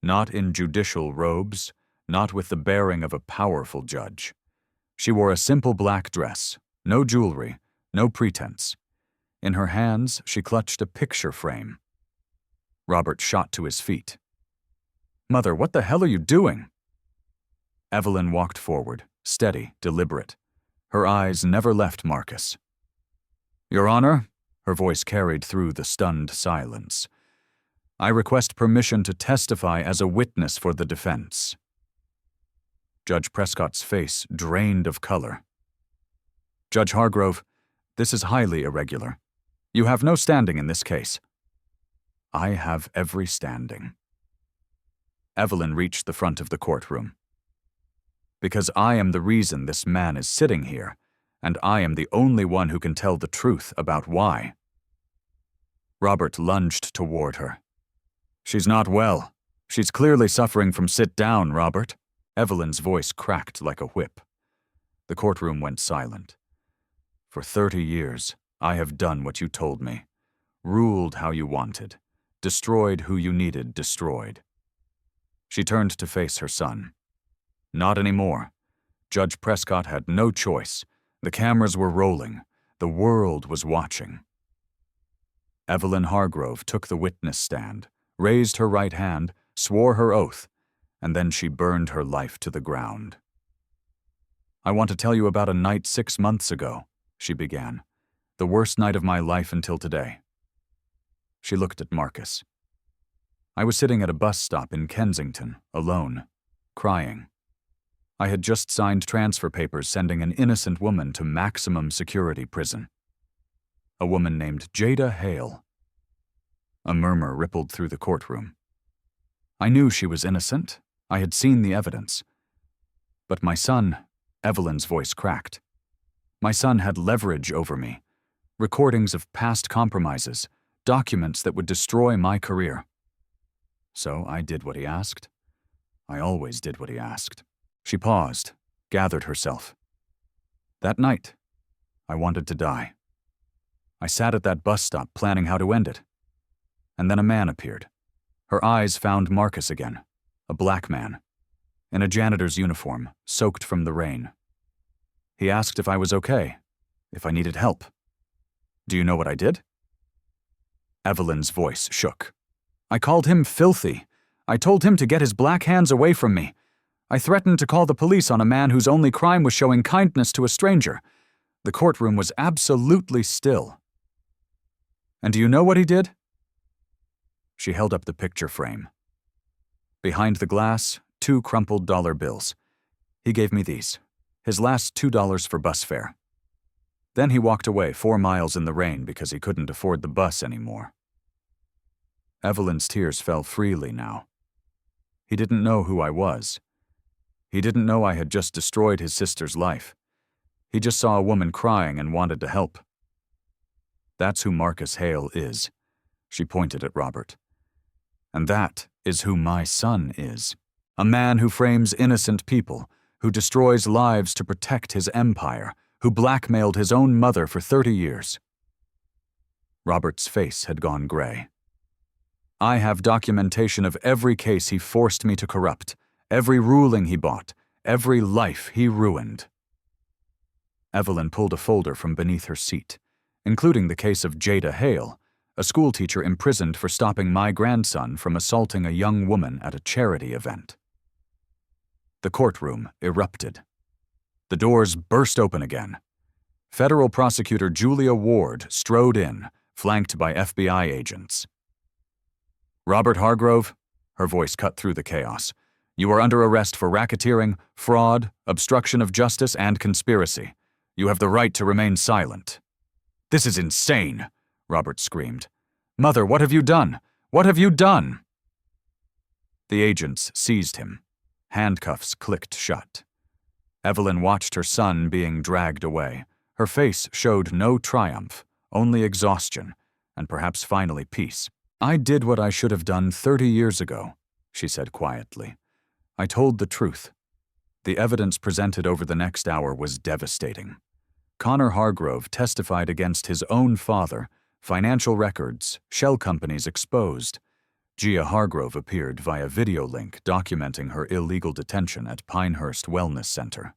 not in judicial robes, not with the bearing of a powerful judge. She wore a simple black dress, no jewelry, no pretense. In her hands, she clutched a picture frame. Robert shot to his feet. Mother, what the hell are you doing? Evelyn walked forward, steady, deliberate. Her eyes never left Marcus. Your Honor, her voice carried through the stunned silence. I request permission to testify as a witness for the defense. Judge Prescott's face drained of color. Judge Hargrove, this is highly irregular. You have no standing in this case. I have every standing. Evelyn reached the front of the courtroom. Because I am the reason this man is sitting here, and I am the only one who can tell the truth about why. Robert lunged toward her. She's not well. She's clearly suffering from sit down, Robert. Evelyn's voice cracked like a whip. The courtroom went silent. For 30 years, I have done what you told me, ruled how you wanted, destroyed who you needed destroyed. She turned to face her son. Not anymore. Judge Prescott had no choice. The cameras were rolling. The world was watching. Evelyn Hargrove took the witness stand, raised her right hand, swore her oath, and then she burned her life to the ground. I want to tell you about a night 6 months ago, she began. The worst night of my life until today. She looked at Marcus. I was sitting at a bus stop in Kensington, alone, crying. I had just signed transfer papers sending an innocent woman to maximum security prison. A woman named Jada Hale. A murmur rippled through the courtroom. I knew she was innocent. I had seen the evidence. But my son, Evelyn's voice cracked. My son had leverage over me, recordings of past compromises, documents that would destroy my career. So I did what he asked. I always did what he asked. She paused, gathered herself. That night, I wanted to die. I sat at that bus stop planning how to end it. And then a man appeared. Her eyes found Marcus again, a black man, in a janitor's uniform, soaked from the rain. He asked if I was okay, if I needed help. Do you know what I did? Evelyn's voice shook. I called him filthy. I told him to get his black hands away from me. I threatened to call the police on a man whose only crime was showing kindness to a stranger. The courtroom was absolutely still. And do you know what he did? She held up the picture frame. Behind the glass, 2 crumpled dollar bills. He gave me these, his last $2 for bus fare. Then he walked away 4 miles in the rain because he couldn't afford the bus anymore. Evelyn's tears fell freely now. He didn't know who I was. He didn't know I had just destroyed his sister's life. He just saw a woman crying and wanted to help. That's who Marcus Hale is. She pointed at Robert. And that is who my son is. A man who frames innocent people, who destroys lives to protect his empire, who blackmailed his own mother for 30 years. Robert's face had gone gray. I have documentation of every case he forced me to corrupt, every ruling he bought, every life he ruined. Evelyn pulled a folder from beneath her seat, including the case of Jada Hale, a schoolteacher imprisoned for stopping my grandson from assaulting a young woman at a charity event. The courtroom erupted. The doors burst open again. Federal prosecutor Julia Ward strode in, flanked by FBI agents. Robert Hargrove, her voice cut through the chaos, you are under arrest for racketeering, fraud, obstruction of justice, and conspiracy. You have the right to remain silent. This is insane, Robert screamed. Mother, what have you done? What have you done? The agents seized him. Handcuffs clicked shut. Evelyn watched her son being dragged away. Her face showed no triumph, only exhaustion, and perhaps finally peace. I did what I should have done 30 years ago, she said quietly. I told the truth. The evidence presented over the next hour was devastating. Connor Hargrove testified against his own father, financial records, shell companies exposed. Gia Hargrove appeared via video link documenting her illegal detention at Pinehurst Wellness Center.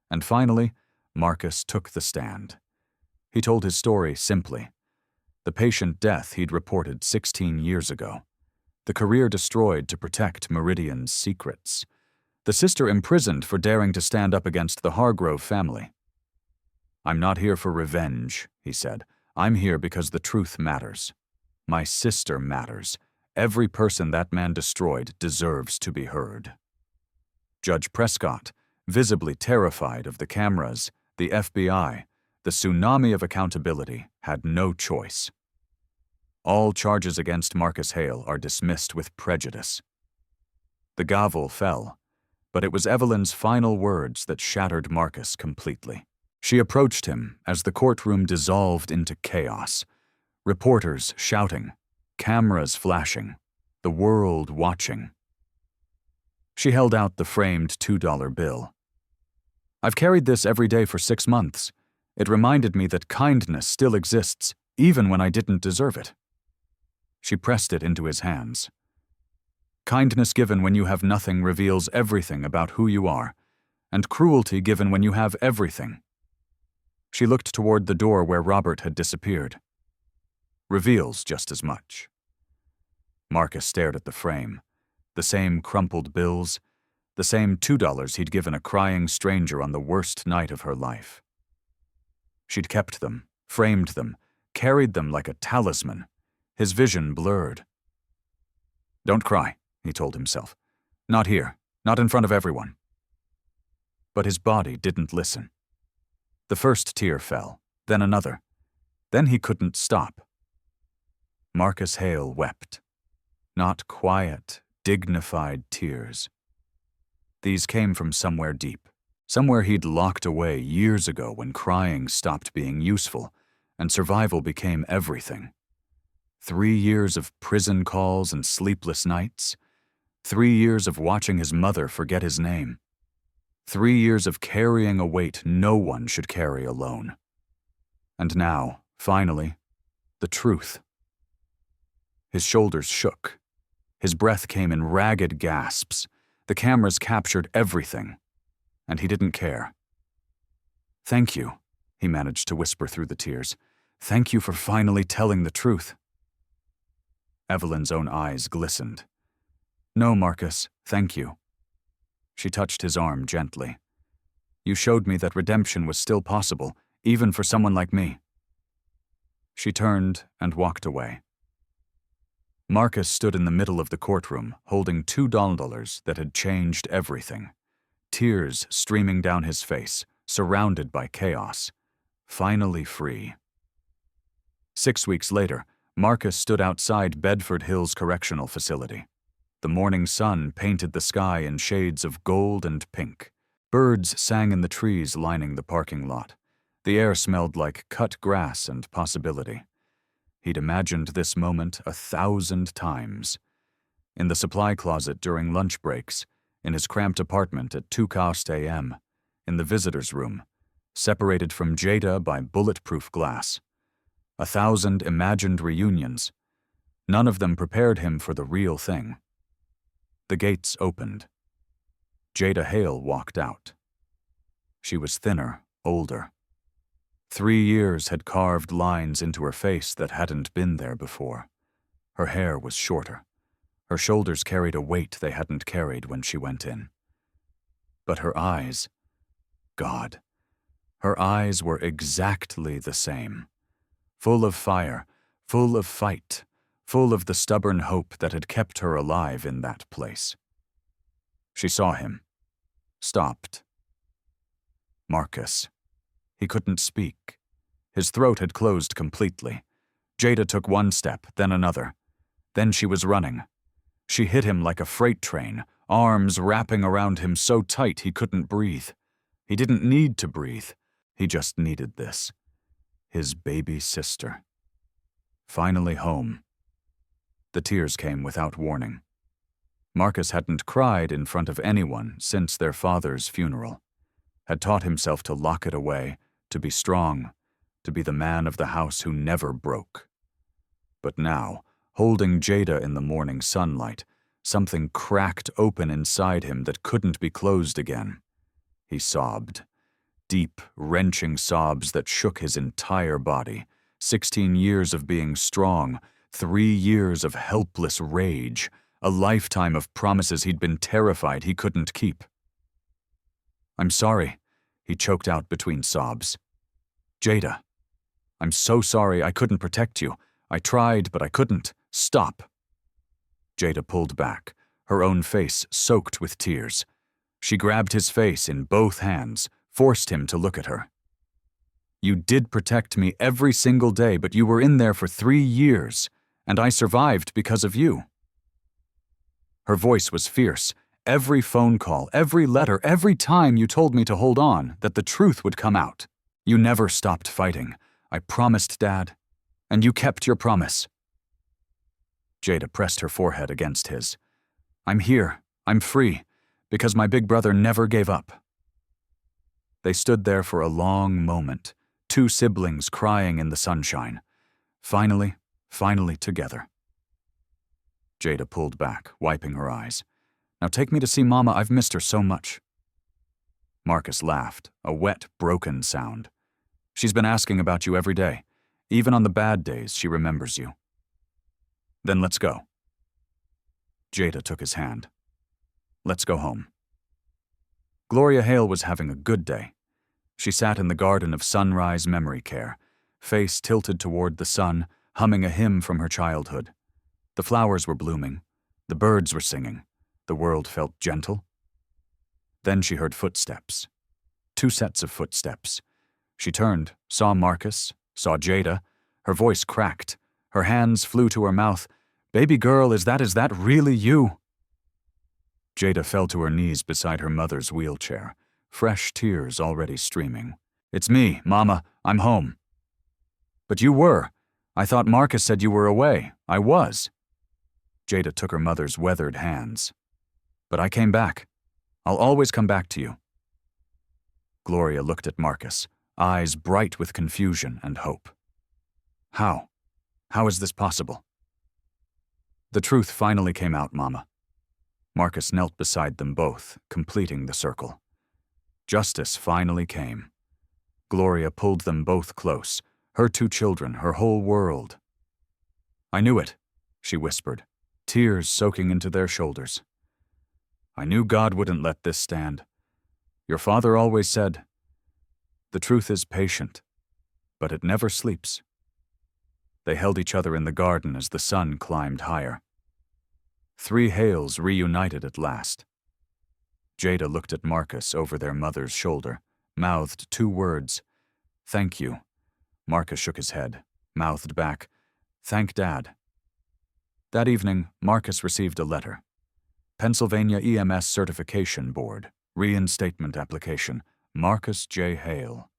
And finally, Marcus took the stand. He told his story simply. The patient death he'd reported 16 years ago. The career destroyed to protect Meridian's secrets. The sister imprisoned for daring to stand up against the Hargrove family. I'm not here for revenge, he said. I'm here because the truth matters. My sister matters. Every person that man destroyed deserves to be heard. Judge Prescott, visibly terrified of the cameras, the FBI, the tsunami of accountability, had no choice. All charges against Marcus Hale are dismissed with prejudice. The gavel fell, but it was Evelyn's final words that shattered Marcus completely. She approached him as the courtroom dissolved into chaos. Reporters shouting, cameras flashing, the world watching. She held out the framed $2 bill. I've carried this every day for 6 months. It reminded me that kindness still exists, even when I didn't deserve it. She pressed it into his hands. Kindness given when you have nothing reveals everything about who you are, and cruelty given when you have everything. She looked toward the door where Robert had disappeared. Reveals just as much. Marcus stared at the frame. The same crumpled bills, the same $2 he'd given a crying stranger on the worst night of her life. She'd kept them, framed them, carried them like a talisman. His vision blurred. Don't cry, he told himself. Not here, not in front of everyone. But his body didn't listen. The first tear fell, then another. Then he couldn't stop. Marcus Hale wept. Not quiet, dignified tears. These came from somewhere deep, somewhere he'd locked away years ago when crying stopped being useful and survival became everything. 3 years of prison calls and sleepless nights. 3 years of watching his mother forget his name. 3 years of carrying a weight no one should carry alone. And now, finally, the truth. His shoulders shook. His breath came in ragged gasps. The cameras captured everything, and he didn't care. "Thank you," he managed to whisper through the tears. "Thank you for finally telling the truth." Evelyn's own eyes glistened. "No, Marcus, thank you." She touched his arm gently. "You showed me that redemption was still possible, even for someone like me." She turned and walked away. Marcus stood in the middle of the courtroom, holding $2 that had changed everything. Tears streaming down his face, surrounded by chaos. Finally free. 6 weeks later, Marcus stood outside Bedford Hills Correctional Facility. The morning sun painted the sky in shades of gold and pink. Birds sang in the trees lining the parking lot. The air smelled like cut grass and possibility. He'd imagined this moment 1,000 times. In the supply closet during lunch breaks, in his cramped apartment at 2:00 a.m., in the visitor's room, separated from Jada by bulletproof glass. 1,000 imagined reunions. None of them prepared him for the real thing. The gates opened. Jada Hale walked out. She was thinner, older. 3 years had carved lines into her face that hadn't been there before. Her hair was shorter. Her shoulders carried a weight they hadn't carried when she went in. But her eyes, God, her eyes were exactly the same. Full of fire, full of fight, full of the stubborn hope that had kept her alive in that place. She saw him. Stopped. Marcus. He couldn't speak. His throat had closed completely. Jada took one step, then another. Then she was running. She hit him like a freight train, arms wrapping around him so tight he couldn't breathe. He didn't need to breathe. He just needed this. His baby sister. Finally home. The tears came without warning. Marcus hadn't cried in front of anyone since their father's funeral. Had taught himself to lock it away, to be strong, to be the man of the house who never broke. But now, holding Jada in the morning sunlight, something cracked open inside him that couldn't be closed again. He sobbed. Deep, wrenching sobs that shook his entire body. 16 years of being strong, 3 years of helpless rage, a lifetime of promises he'd been terrified he couldn't keep. "I'm sorry," he choked out between sobs. "Jada, I'm so sorry I couldn't protect you. I tried, but I couldn't. Stop." Jada pulled back, her own face soaked with tears. She grabbed his face in both hands, forced him to look at her. "You did protect me every single day, but you were in there for 3 years, and I survived because of you." Her voice was fierce. "Every phone call, every letter, every time you told me to hold on, that the truth would come out. You never stopped fighting. I promised, Dad, and you kept your promise." Jada pressed her forehead against his. "I'm here. I'm free, because my big brother never gave up." They stood there for a long moment, 2 siblings crying in the sunshine. Finally together. Jada pulled back, wiping her eyes. "Now take me to see Mama. I've missed her so much." Marcus laughed, a wet, broken sound. "She's been asking about you every day. Even on the bad days, she remembers you." "Then let's go." Jada took his hand. "Let's go home." Gloria Hale was having a good day. She sat in the garden of Sunrise Memory Care, face tilted toward the sun, humming a hymn from her childhood. The flowers were blooming. The birds were singing. The world felt gentle. Then she heard footsteps. 2 sets of footsteps. She turned, saw Marcus, saw Jada. Her voice cracked. Her hands flew to her mouth. "Baby girl, is that really you?" Jada fell to her knees beside her mother's wheelchair, fresh tears already streaming. "It's me, Mama. I'm home." "But you were. I thought Marcus said you were away. I was." Jada took her mother's weathered hands. "But I came back. I'll always come back to you. Gloria looked at Marcus, eyes bright with confusion and hope. How? How is this possible? The truth finally came out, Mama. Marcus knelt beside them both, completing the circle. Justice finally came. Gloria pulled them both close, her two children, her whole world. I knew it, she whispered, tears soaking into their shoulders. I knew God wouldn't let this stand. Your father always said, the truth is patient, but it never sleeps. They held each other in the garden as the sun climbed higher. 3 Hales reunited at last. Jada looked at Marcus over their mother's shoulder, mouthed 2 words, thank you. Marcus shook his head, mouthed back, thank Dad. That evening, Marcus received a letter. Pennsylvania EMS Certification Board, reinstatement application, Marcus J. Hale.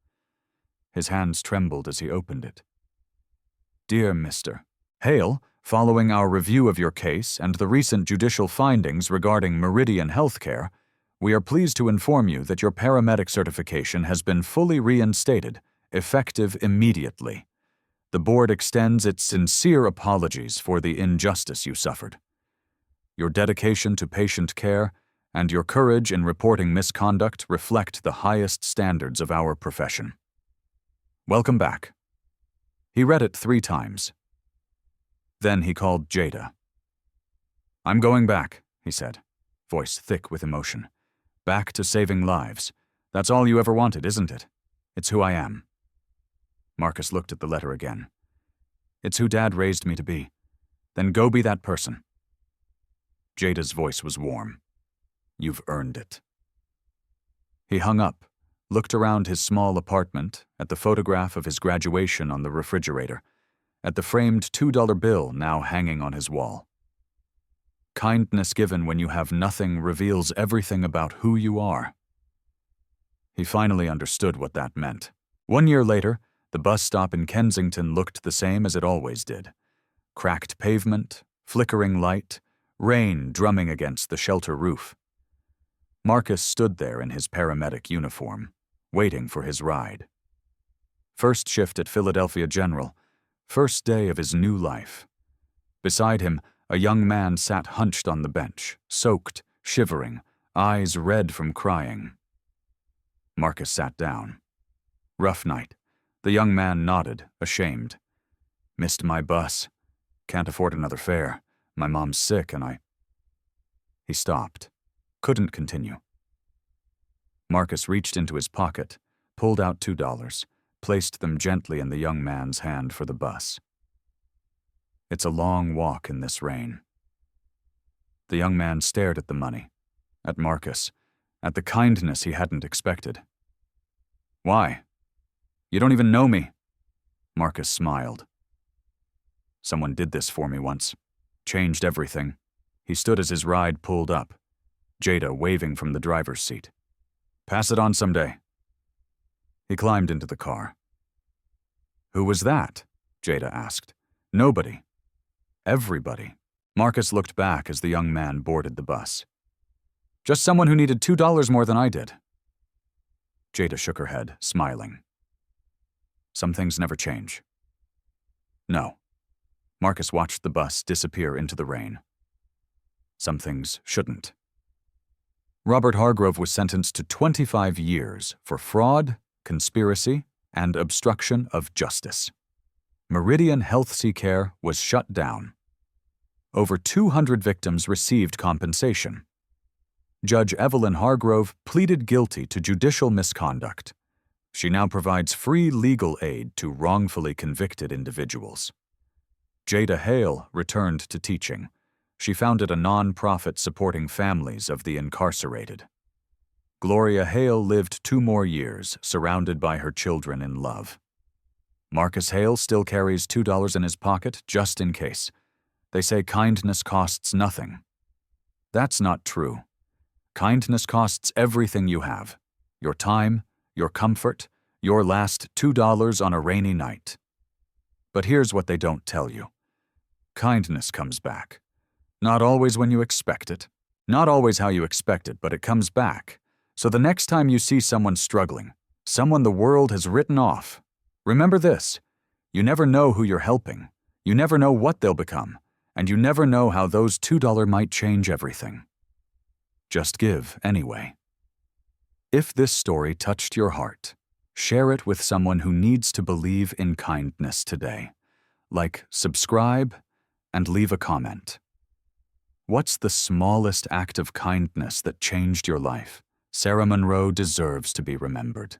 His hands trembled as he opened it. Dear Mr. Hale, following our review of your case and the recent judicial findings regarding Meridian Healthcare, we are pleased to inform you that your paramedic certification has been fully reinstated, effective immediately. The board extends its sincere apologies for the injustice you suffered. Your dedication to patient care and your courage in reporting misconduct reflect the highest standards of our profession. Welcome back. He read it 3 times. Then he called Jada. I'm going back, he said, voice thick with emotion. Back to saving lives. That's all you ever wanted, isn't it? It's who I am. Marcus looked at the letter again. It's who Dad raised me to be. Then go be that person. Jada's voice was warm. You've earned it. He hung up, looked around his small apartment, at the photograph of his graduation on the refrigerator, at the framed $2 bill now hanging on his wall. Kindness given when you have nothing reveals everything about who you are. He finally understood what that meant. 1 year later, the bus stop in Kensington looked the same as it always did. Cracked pavement, flickering light, rain drumming against the shelter roof. Marcus stood there in his paramedic uniform, waiting for his ride. First shift at Philadelphia General, first day of his new life. Beside him, a young man sat hunched on the bench, soaked, shivering, eyes red from crying. Marcus sat down. Rough night. The young man nodded, ashamed. Missed my bus. Can't afford another fare. My mom's sick and I... He stopped. Couldn't continue. Marcus reached into his pocket, pulled out $2, placed them gently in the young man's hand for the bus. It's a long walk in this rain. The young man stared at the money, at Marcus, at the kindness he hadn't expected. Why? You don't even know me. Marcus smiled. Someone did this for me once. Changed everything. He stood as his ride pulled up, Jada waving from the driver's seat. Pass it on someday. He climbed into the car. Who was that? Jada asked. Nobody. Everybody. Marcus looked back as the young man boarded the bus. Just someone who needed $2 more than I did. Jada shook her head, smiling. Some things never change. No. Marcus watched the bus disappear into the rain. Some things shouldn't. Robert Hargrove was sentenced to 25 years for fraud, conspiracy, and obstruction of justice. Meridian Health Care was shut down. Over 200 victims received compensation. Judge Evelyn Hargrove pleaded guilty to judicial misconduct. She now provides free legal aid to wrongfully convicted individuals. Jada Hale returned to teaching. She founded a non-profit supporting families of the incarcerated. Gloria Hale lived 2 more years, surrounded by her children in love. Marcus Hale still carries $2 in his pocket, just in case. They say kindness costs nothing. That's not true. Kindness costs everything you have. Your time, your comfort, your last $2 on a rainy night. But here's what they don't tell you. Kindness comes back. Not always when you expect it. Not always how you expect it, but it comes back. So the next time you see someone struggling, someone the world has written off, remember this: you never know who you're helping, you never know what they'll become, and you never know how those $2 might change everything. Just give anyway. If this story touched your heart, share it with someone who needs to believe in kindness today. Like, subscribe, and leave a comment. What's the smallest act of kindness that changed your life? Sarah Monroe deserves to be remembered.